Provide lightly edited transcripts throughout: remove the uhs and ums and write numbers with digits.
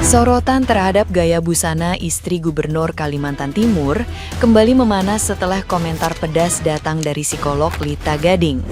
Sorotan terhadap gaya busana istri Gubernur Kalimantan Timur kembali memanas setelah komentar pedas datang dari psikolog Lita Gading.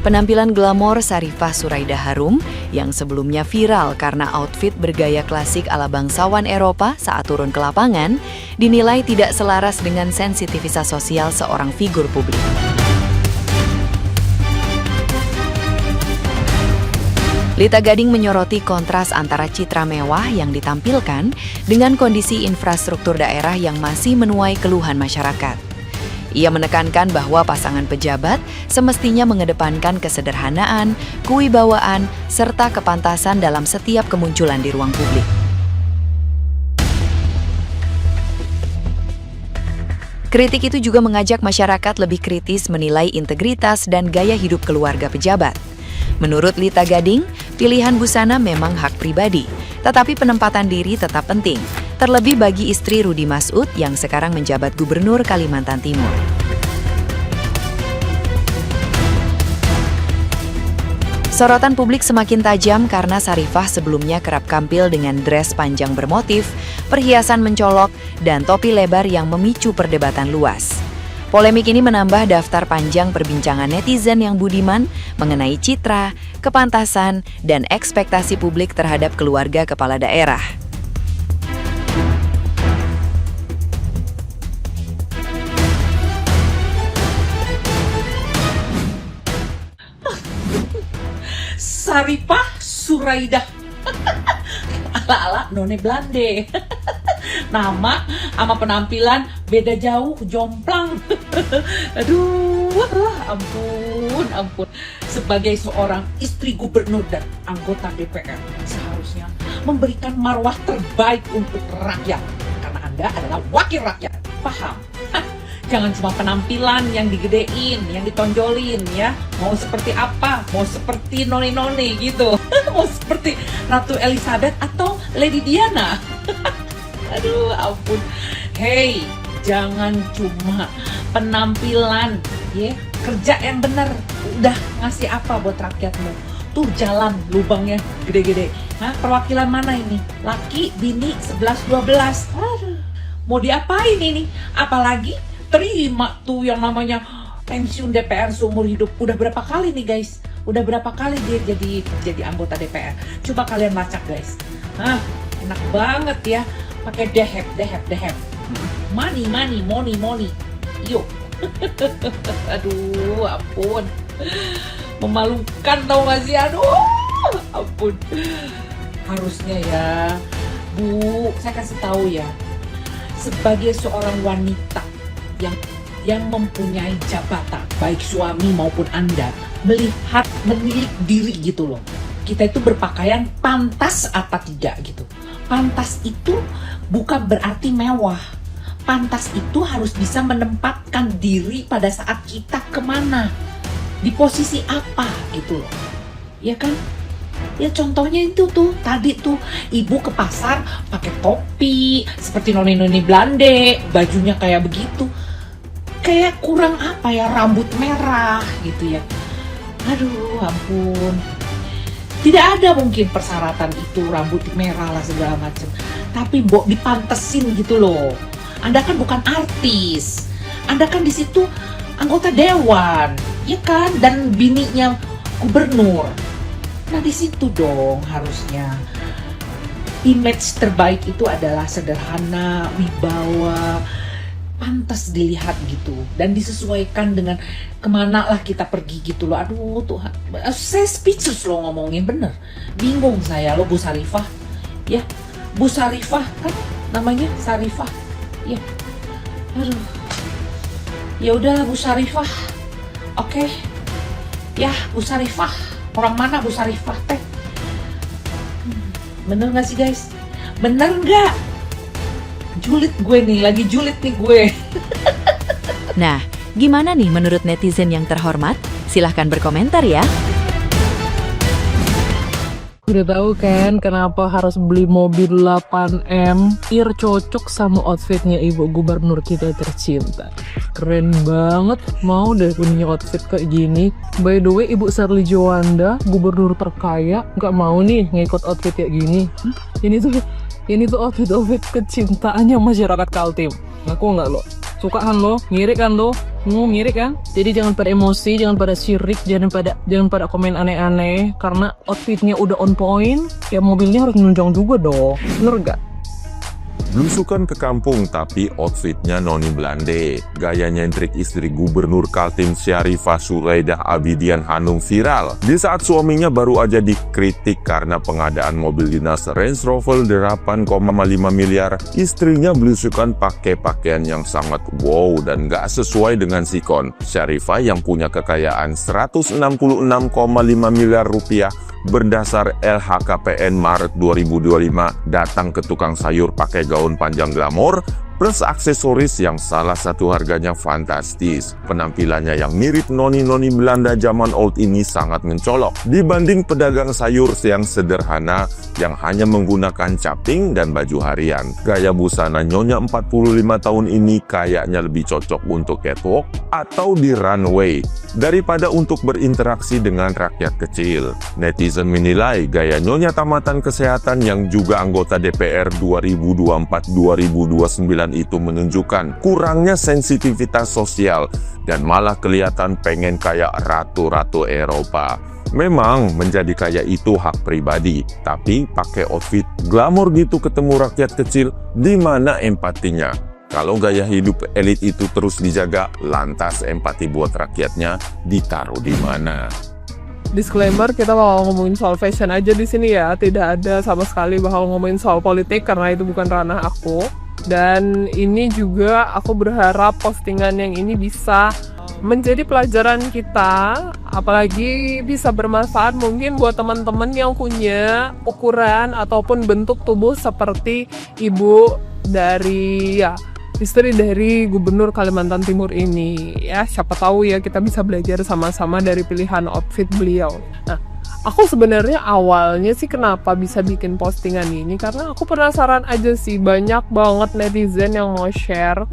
Penampilan glamor Sarifah Suraida Harum yang sebelumnya viral karena outfit bergaya klasik ala bangsawan Eropa saat turun ke lapangan dinilai tidak selaras dengan sensitivitas sosial seorang figur publik. Lita Gading menyoroti kontras antara citra mewah yang ditampilkan dengan kondisi infrastruktur daerah yang masih menuai keluhan masyarakat. Ia menekankan bahwa pasangan pejabat semestinya mengedepankan kesederhanaan, kewibawaan, serta kepantasan dalam setiap kemunculan di ruang publik. Kritik itu juga mengajak masyarakat lebih kritis menilai integritas dan gaya hidup keluarga pejabat. Menurut Lita Gading, pilihan busana memang hak pribadi, tetapi penempatan diri tetap penting, terlebih bagi istri Rudy Masud yang sekarang menjabat Gubernur Kalimantan Timur. Sorotan publik semakin tajam karena Sarifah sebelumnya kerap tampil dengan dress panjang bermotif, perhiasan mencolok, dan topi lebar yang memicu perdebatan luas. Polemik ini menambah daftar panjang perbincangan netizen yang budiman mengenai citra, kepantasan, dan ekspektasi publik terhadap keluarga kepala daerah. Sarifah Suraida ala-ala none Blande. Nama sama penampilan beda jauh, jomplang. Aduh, ampun. Sebagai seorang istri gubernur dan anggota DPR, seharusnya memberikan marwah terbaik untuk rakyat. Karena Anda adalah wakil rakyat. Paham? Jangan cuma penampilan yang digedein, yang ditonjolin ya. Mau seperti apa? Mau seperti noni-noni gitu. Mau seperti Ratu Elizabeth atau Lady Diana. Aduh, ampun. Hey, jangan cuma penampilan, ya. Kerja yang benar. Udah ngasih apa buat rakyatmu? Tuh jalan lubangnya gede-gede. Hah, perwakilan mana ini? Laki, bini, 11-12. Aduh, mau diapain ini? Apalagi terima tuh yang namanya pensiun DPR seumur hidup. Udah berapa kali nih guys? Udah berapa kali dia jadi anggota DPR? Coba kalian lacak guys. Hah, enak banget ya. Pakai deheb. Money. Yuk. Aduh, ampun. Memalukan tau gak sih? Aduh, ampun. Harusnya ya, Bu, saya kasih tahu ya. Sebagai seorang wanita yang mempunyai jabatan, baik suami maupun Anda, menilik diri gitu loh. Kita itu berpakaian pantas apa tidak gitu. Pantas itu bukan berarti mewah. Pantas itu harus bisa menempatkan diri pada saat kita kemana, di posisi apa gitu loh. Ya kan? Ya contohnya itu tuh, tadi tuh ibu ke pasar pakai topi, seperti noni-noni Blande, bajunya kayak begitu. Kayak kurang apa ya, rambut merah gitu ya. Aduh, ampun. Tidak ada mungkin persyaratan itu, rambut merah lah segala macam. Tapi mbok dipantesin gitu loh. Anda kan bukan artis. Anda kan di situ anggota dewan, ya kan? Dan bininya gubernur. Nah di situ dong harusnya. Image terbaik itu adalah sederhana, wibawa, pantas dilihat gitu, dan disesuaikan dengan kemana lah kita pergi gitu loh. Aduh Tuhan, saya speechless loh ngomongin, bener bingung saya loh. Bu Sarifah ya, Bu Sarifah kan namanya Sarifah ya. Aduh, ya udah Bu Sarifah, oke ya Bu Sarifah. Orang mana Bu Sarifah teh? Bener gak sih guys? Bener gak? Julid gue nih, lagi julid nih gue. Nah, gimana nih menurut netizen yang terhormat? Silahkan berkomentar ya. Udah tahu kan kenapa harus beli mobil 8M? Biar cocok sama outfitnya ibu gubernur kita tercinta. Keren banget, mau deh punya outfit kayak gini. By the way, Ibu Sherly Johanda, gubernur terkaya, nggak mau nih ngikut outfit kayak gini. Ini tuh Ini tuh outfit kecintaannya masyarakat Kaltim. Ngaku nggak lo? Suka kan lo? Ngirik kan lo? Ngirik kan? Jadi jangan pada emosi, jangan pada sirik, jangan pada komen aneh-aneh. Karena outfitnya udah on point, ya mobilnya harus menunjang juga dong. Bener gak? Blusukan ke kampung tapi outfitnya noni Belande. Gaya nyentrik istri Gubernur Kaltim Syarifah Suraidah Abidian Hanum viral. Di saat suaminya baru aja dikritik karena pengadaan mobil dinas Range Rover 8,5 miliar, istrinya blusukan pakai pakaian yang sangat wow dan gak sesuai dengan sikon. Syarifah yang punya kekayaan 166,5 miliar rupiah berdasar LHKPN Maret 2025 datang ke tukang sayur pakai gaun panjang glamor plus aksesoris yang salah satu harganya fantastis. Penampilannya yang mirip noni-noni Belanda zaman old ini sangat mencolok dibanding pedagang sayur yang sederhana yang hanya menggunakan caping dan baju harian. Gaya busana nyonya 45 tahun ini kayaknya lebih cocok untuk catwalk atau di runway daripada untuk berinteraksi dengan rakyat kecil. Netizen menilai gaya nyonya tamatan kesehatan yang juga anggota DPR 2024-2029 itu menunjukkan kurangnya sensitivitas sosial dan malah kelihatan pengen kayak ratu-ratu Eropa. Memang menjadi kaya itu hak pribadi, tapi pakai outfit glamor gitu ketemu rakyat kecil, di mana empatinya? Kalau gaya hidup elit itu terus dijaga, lantas empati buat rakyatnya ditaruh di mana? Disclaimer, kita bakal ngomongin soal fashion aja di sini ya. Tidak ada sama sekali bakal ngomongin soal politik karena itu bukan ranah aku. Dan ini juga aku berharap postingan yang ini bisa menjadi pelajaran kita, apalagi bisa bermanfaat mungkin buat teman-teman yang punya ukuran ataupun bentuk tubuh seperti ibu dari istri dari Gubernur Kalimantan Timur ini. Ya, siapa tahu ya kita bisa belajar sama-sama dari pilihan outfit beliau. Nah, aku sebenarnya awalnya sih kenapa bisa bikin postingan ini karena aku penasaran aja sih, banyak banget netizen yang mau share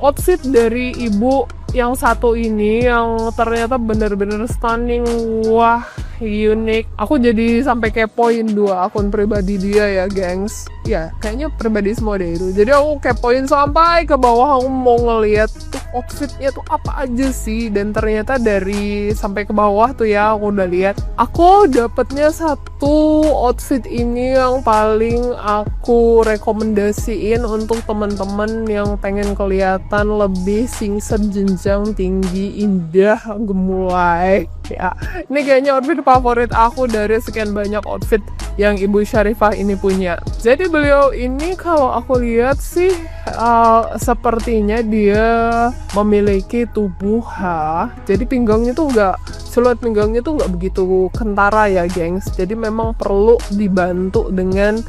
outfit dari ibu yang satu ini yang ternyata bener-bener stunning, wah unik. Aku jadi sampai kepoin 2 akun pribadi dia ya gengs. Ya kayaknya pribadi semua deh itu. Jadi aku kepoin sampai ke bawah, aku mau ngeliat tuh outfitnya tuh apa aja sih. Dan ternyata dari sampai ke bawah tuh ya aku udah lihat. Aku dapetnya satu outfit ini yang paling aku rekomendasiin untuk teman-teman yang pengen kelihatan lebih singset, jenjang tinggi, indah, gemulai. Ya, ini kayaknya outfit favorit aku dari sekian banyak outfit yang Ibu Syarifah ini punya. Jadi beliau ini kalau aku lihat sih sepertinya dia memiliki tubuh jadi pinggangnya tuh siluet pinggangnya tuh nggak begitu kentara ya gengs. Jadi memang perlu dibantu dengan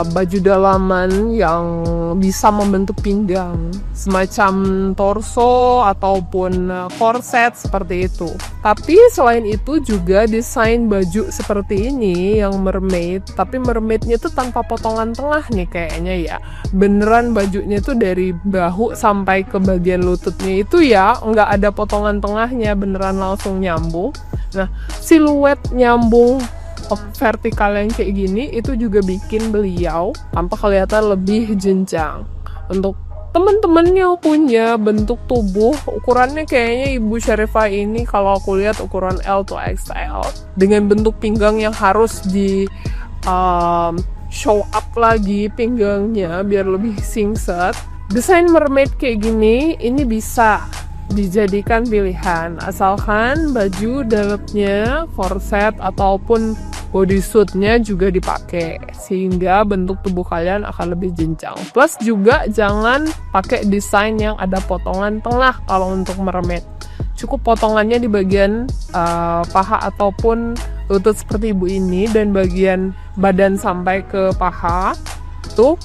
baju dalaman yang bisa membentuk pinggang, semacam torso ataupun korset seperti itu. Tapi selain itu juga desain baju seperti ini yang mermaid, tapi mermaidnya tuh tanpa potongan tengah nih kayaknya ya. Beneran bajunya tuh dari bahu sampai ke bagian lututnya itu ya nggak ada potongan tengahnya, beneran langsung nyambung. Nah, siluet nyambung vertikal yang kayak gini itu juga bikin beliau tampak kelihatan lebih jenjang. Untuk teman-teman yang punya bentuk tubuh ukurannya kayaknya Ibu Syarifah ini kalau aku lihat ukuran L to XL dengan bentuk pinggang yang harus di show up lagi pinggangnya biar lebih singset. Desain mermaid kayak gini ini bisa dijadikan pilihan asalkan baju dalamnya korset ataupun bodysuitnya juga dipakai sehingga bentuk tubuh kalian akan lebih jenjang. Plus juga jangan pakai desain yang ada potongan tengah kalau untuk mermaid. Cukup potongannya di bagian paha ataupun lutut seperti ibu ini, dan bagian badan sampai ke paha tuh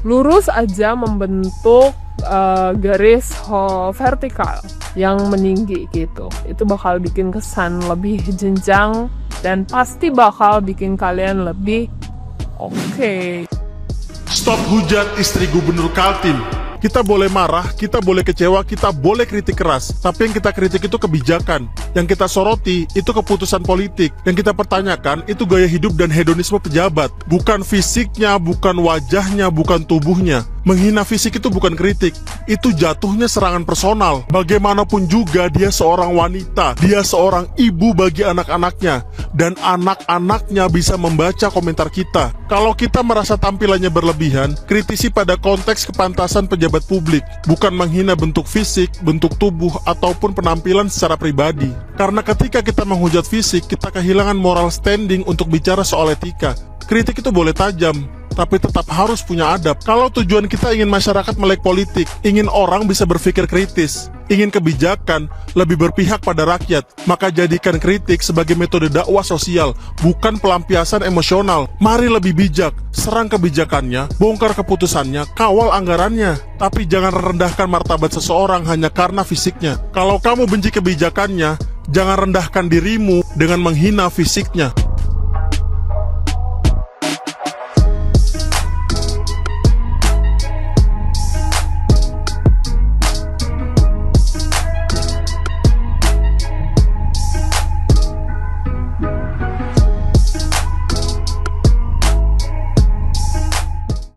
lurus aja membentuk garis vertikal yang meninggi gitu. Itu bakal bikin kesan lebih jenjang dan pasti bakal bikin kalian lebih oke. Stop hujat istri Gubernur Kaltim. Kita boleh marah, kita boleh kecewa, kita boleh kritik keras. Tapi yang kita kritik itu kebijakan. Yang kita soroti itu keputusan politik. Yang kita pertanyakan itu gaya hidup dan hedonisme pejabat. Bukan fisiknya, bukan wajahnya, bukan tubuhnya. Menghina fisik itu bukan kritik. Itu jatuhnya serangan personal. Bagaimanapun juga dia seorang wanita. Dia seorang ibu bagi anak-anaknya. Dan anak-anaknya bisa membaca komentar kita. Kalau kita merasa tampilannya berlebihan, kritisi pada konteks kepantasan pejabat publik, bukan menghina bentuk fisik, bentuk tubuh, ataupun penampilan secara pribadi. Karena ketika kita menghujat fisik, kita kehilangan moral standing untuk bicara soal etika. Kritik itu boleh tajam, tapi tetap harus punya adab. Kalau tujuan kita ingin masyarakat melek politik, ingin orang bisa berpikir kritis, ingin kebijakan lebih berpihak pada rakyat, maka jadikan kritik sebagai metode dakwah sosial, bukan pelampiasan emosional. Mari lebih bijak, serang kebijakannya, bongkar keputusannya, kawal anggarannya. Tapi jangan rendahkan martabat seseorang hanya karena fisiknya. Kalau kamu benci kebijakannya, jangan rendahkan dirimu dengan menghina fisiknya.